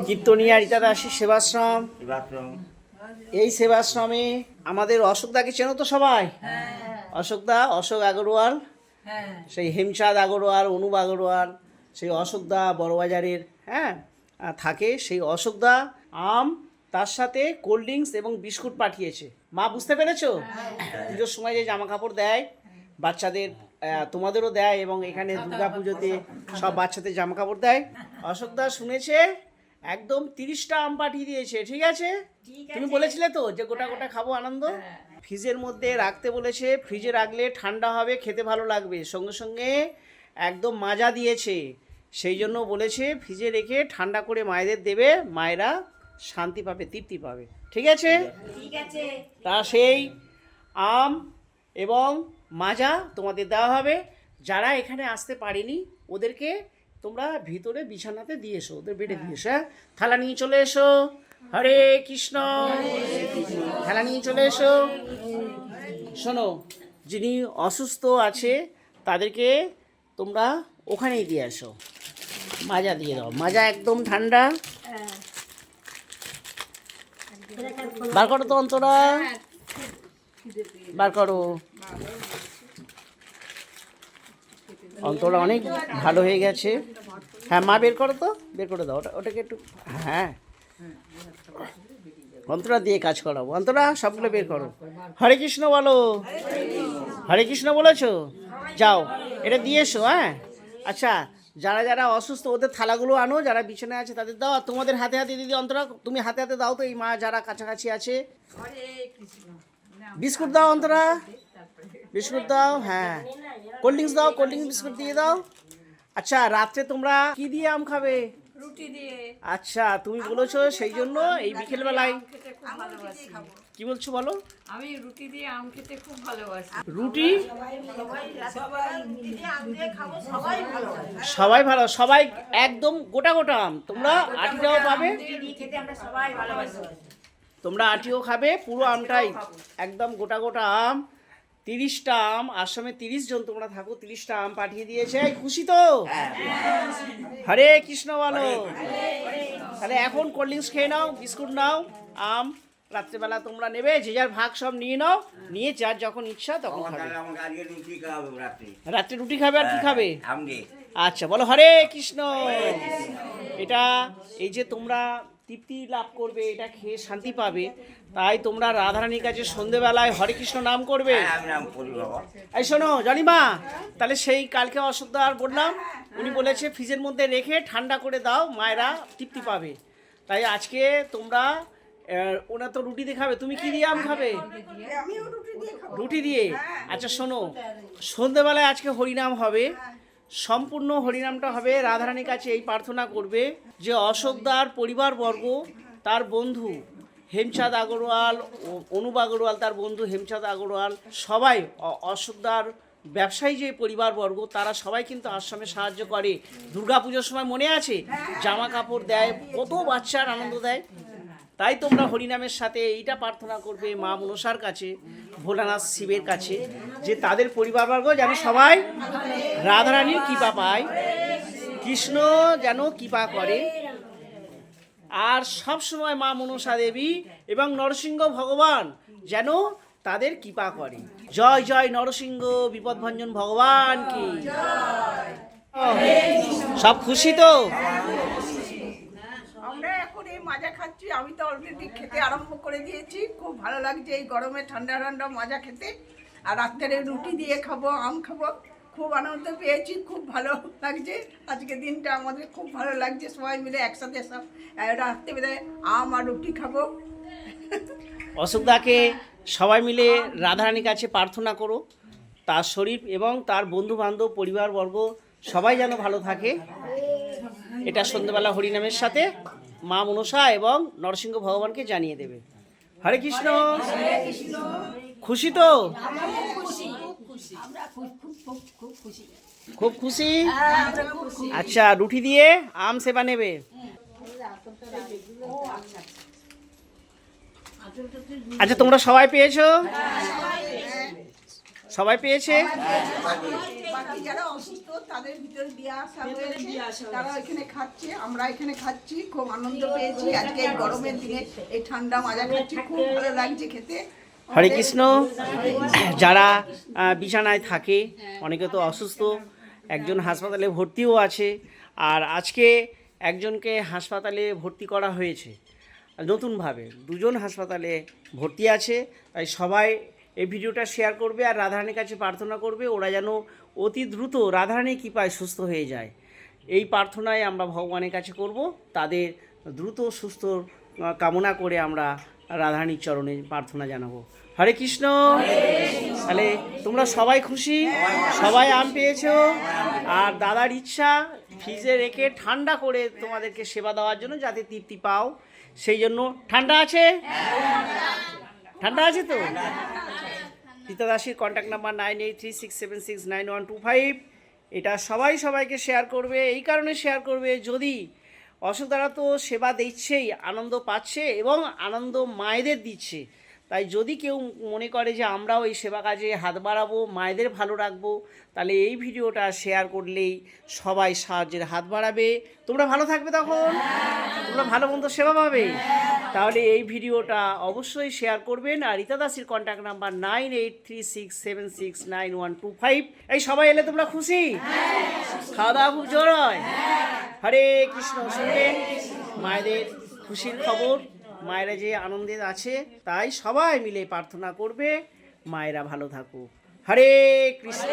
কীর্তনিয়া রীতা দাসের সেবাশ্রম। এই সেবাশ্রমে আমাদের অশোকদাকে চেনো তো সবাই? অশোকদা, অশোক আগরওয়াল, সেই হেমচাঁদ আগরওয়াল, অনুপ আগরওয়াল, সেই অশোকদা বড়বাজারের থাকে। সেই অশোকদা আম, তার সাথে কোল্ড ড্রিঙ্কস এবং বিস্কুট পাঠিয়েছে। মা বুঝতে পেরেছো? পুজোর সময় যে জামা কাপড় দেয় বাচ্চাদের, তোমাদেরও দেয়, এবং এখানে দুর্গা পুজোতে সব বাচ্চাদের জামা কাপড় দেয়। অশোকদা শুনেছে একদম 30টা আম পাঠিয়ে দিয়েছে। ঠিক আছে? তুমি বলেছিলে তো যে গোটা গোটা খাবো, আনন্দ। ফ্রিজের মধ্যে রাখতে বলেছে, ফ্রিজে রাখলে ঠান্ডা হবে, খেতে ভালো লাগবে। সঙ্গে সঙ্গে একদম মাজা দিয়েছে, সেই জন্য বলেছে ফ্রিজে রেখে ঠান্ডা করে মায়েদের দেবে, মায়েরা শান্তি পাবে, তৃপ্তি পাবে। ঠিক আছে? তা সেই আম এবং মাজা তোমাদের দেওয়া হবে। যারা এখানে আসতে পারেনি ওদেরকে তোমরা ভিতরে বিছানাতে দিয়ে এসো, ওদের বেডে দিয়ে এসো। থালা নিয়ে চলে এসো। হরে কৃষ্ণ। থালা নিয়ে চলে এসো। শোনো, যিনি অসুস্থ আছে তাদেরকে তোমরা ওখানেই দিয়ে আসো, মাজা দিয়ে দাও। মাজা একদম ঠান্ডা। বার করো তো অন্তরা, বার করো। অন্তরা অনেক ভালো হয়ে গেছে। হ্যাঁ মা, বের করো তো, বের করে দাও ওটাকে একটু। হ্যাঁ, অন্তরা দিয়ে কাজ করাবো। অন্তরা সবগুলো বের করো। হরে কৃষ্ণ বলো। হরে কৃষ্ণ বলেছো? যাও, এটা দিয়ে এসো। হ্যাঁ, আচ্ছা, যারা যারা অসুস্থ ওদের থালাগুলো আনো, যারা বিছানায় আছে তাদের দাও। আর তোমাদের হাতে হাতে দিদি অন্তরা, তুমি হাতে হাতে দাও তো এই মা যারা কাছাকাছি আছে। বিস্কুট দাও অন্তরা, বিস্কুট দাও। হ্যাঁ, কোল্ড ড্রিঙ্কস দাও, কোল্ড ড্রিঙ্কস বিস্কুট দিয়ে দাও। আচ্ছা, রাত্রে তোমরা কি দিয়ে আম খাবে? রুটি দিয়ে। আচ্ছা, তুমি বলেছো সেই জন্য এই বিকেলবেলায়। কি বলছো বলো? আমি রুটি দিয়ে আম খেতে খুব ভালোবাসি। রুটি সবাই ভালো, সবাই একদম গোটা গোটা আম। তোমরা আটিটাও পাবে, তোমরা আটিও খাবে, পুরো আমটাই একদম গোটা গোটা আম। 30টা আম, আসামে 30 জন তোমরা থাকো, 30টা আম পাঠিয়ে দিয়েছে। খুশি তো? হরে কৃষ্ণ বলো। তাহলে এখন কোল্ড ড্রিঙ্কস খেয়ে নাও, বিস্কুট নাও, আম রাত্রেবেলা তোমরা নেবে, যে যার ভাগ সব নিয়ে নাও, নিয়ে যার যখন ইচ্ছা তখন খাবে। রাত্রে রুটি খাবে। আর কি খাবে? আচ্ছা, বলো হরে কৃষ্ণ। এটা এই যে তোমরা তৃপ্তি লাভ করবে, এটা খেয়ে শান্তি পাবে, তাই তোমরা রাধারানীর কাছে সন্ধেবেলায় হরে কৃষ্ণ নাম করবে। এই শোনো জনিমা, তাহলে সেই কালকে অশোকদা আর বললাম, উনি বলেছে ফ্রিজের মধ্যে রেখে ঠান্ডা করে দাও, মায়েরা তৃপ্তি পাবে। তাই আজকে তোমরা, ওনা তো রুটি দিয়ে খাবে, তুমি কি দিয়ে আম খাবে? রুটি দিয়ে। আচ্ছা শোনো, সন্ধেবেলায় আজকে হরিনাম হবে, সম্পূর্ণ হরিনামটা হবে। রাধারানীর কাছে এই প্রার্থনা করবে যে অশোকদার পরিবারবর্গ, তার বন্ধু হেমচাঁদ আগরওয়াল, অনুপ আগরওয়াল তার বন্ধু হেমচাঁদ আগরওয়াল, সবাই অশোকদার ব্যবসায়ী যে পরিবারবর্গ, তারা সবাই কিন্তু আশ্রমে সাহায্য করে। দুর্গাপুজোর সময় মনে আছে জামা কাপড় দেয়, কত বাচ্চার আনন্দ দেয়। তাই তোমরা হরিনামের সাথে এইটা প্রার্থনা করবে মা মনসার কাছে, ভোলানাথ শিবের কাছে, যে তাদের পরিবারবর্গ যেন সবাই রাধারানীর কৃপা পায়, কৃষ্ণ যেন কৃপা করে, আর সব সময় মা মনসা দেবী এবং নরসিংহ ভগবান যেন তাদের কৃপা করে। জয় জয় নরসিংহ বিপদভঞ্জন ভগবান কি। সব খুশি তো? আমরা এখন এই মাজা খাচ্ছি, আমি তো অলরেডি খেতে আরম্ভ করে দিয়েছি। খুব ভালো লাগছে এই গরমে ঠান্ডা ঠান্ডা মাজা খেতে। আর রাত্রে রুটি দিয়ে খাবো, আম খাবো, খুব আনন্দ পেয়েছি, খুব ভালো লাগছে। আজকে দিনটা আমাদের খুব ভালো লাগছে, সবাই মিলে একসাথে সব রাত্রেবেলায় আম আর রুটি খাবো। অশোকদাকে সবাই মিলে রাধারানীর কাছে প্রার্থনা করো, তার শরীর এবং তার বন্ধু বান্ধব পরিবারবর্গ সবাই যেন ভালো থাকে। এটা সন্ধ্যেবেলা হরিনামের সাথে মা মনসা এবং নরসিংহ ভগবানকে জানিয়ে দেবে। হরে কৃষ্ণ। খুশি তো? খুব খুশি। আচ্ছা, রুটি দিয়ে আম সেবা নেবে। আচ্ছা, তোমরা সবাই পেয়েছো? সবাই পেয়েছে? বাকি যারা অসুস্থ তাদের ভিতরে দিয়ে আসা হয়েছে, তারা এখানে খাচ্ছে, আমরা এখানে খাচ্ছি, খুব আনন্দ পেয়েছি। আজকে এই গরমের দিনে এই ঠান্ডা মাজা খাচ্ছি, খুব ভালো লাগছে খেতে। হরে কৃষ্ণ। যারা বিছানায় থাকে, অনেকে তো অসুস্থ, একজন হাসপাতালে ভর্তিও আছে, আর আজকে একজনকে হাসপাতালে ভর্তি করা হয়েছে নতুনভাবে, দুজন হাসপাতালে ভর্তি আছে। তাই সবাই এই ভিডিওটা শেয়ার করবে আর রাধারানীর কাছে প্রার্থনা করবে ওরা যেন অতি দ্রুত রাধারানীর কৃপায় সুস্থ হয়ে যায়। এই প্রার্থনায় আমরা ভগবানের কাছে করব, তাদের দ্রুত সুস্থ কামনা করে আমরা রাধারানীর চরণে প্রার্থনা জানাবো। হরে কৃষ্ণ। তাহলে তোমরা সবাই খুশি, সবাই আম পেয়েছো, আর দাদার ইচ্ছা ফ্রিজে রেখে ঠান্ডা করে তোমাদেরকে সেবা দেওয়ার জন্য, যাতে তৃপ্তি পাও সেই জন্য। ঠান্ডা আছে? ঠান্ডা আছে তো? রীতা দাসীর কন্ট্যাক্ট নাম্বার 9836769125। এটা সবাই সবাইকে শেয়ার করবে। এই কারণে শেয়ার করবে, যদি অসুখদারা তো সেবা দিচ্ছেই, আনন্দ পাচ্ছে এবং আনন্দ মায়েদের দিচ্ছে, তাই যদি কেউ মনে করে যে আমরাও এই সেবা কাজে হাত বাড়াবো, মায়েদের ভালো রাখবো, তাহলে এই ভিডিওটা শেয়ার করলেই সবাই সাহায্যের হাত বাড়াবে। তোমরা ভালো থাকবে, তখন তোমরা ভালো মন্দ সেবা পাবে। তাহলে এই ভিডিওটা অবশ্যই শেয়ার করবেন। আর রীতা দাসীর কন্ট্যাক্ট নাম্বার 9836769125। এই সবাই এলে তোমরা খুশি? খাওয়া দাওয়া খুব জোর হয়? হরে কৃষ্ণ। শুনলেন মায়েদের খুশির খবর, মায়েরা যে আনন্দে আছে, তাই সবাই মিলে প্রার্থনা করবে মায়েরা ভালো থাকুক। হরে কৃষ্ণ।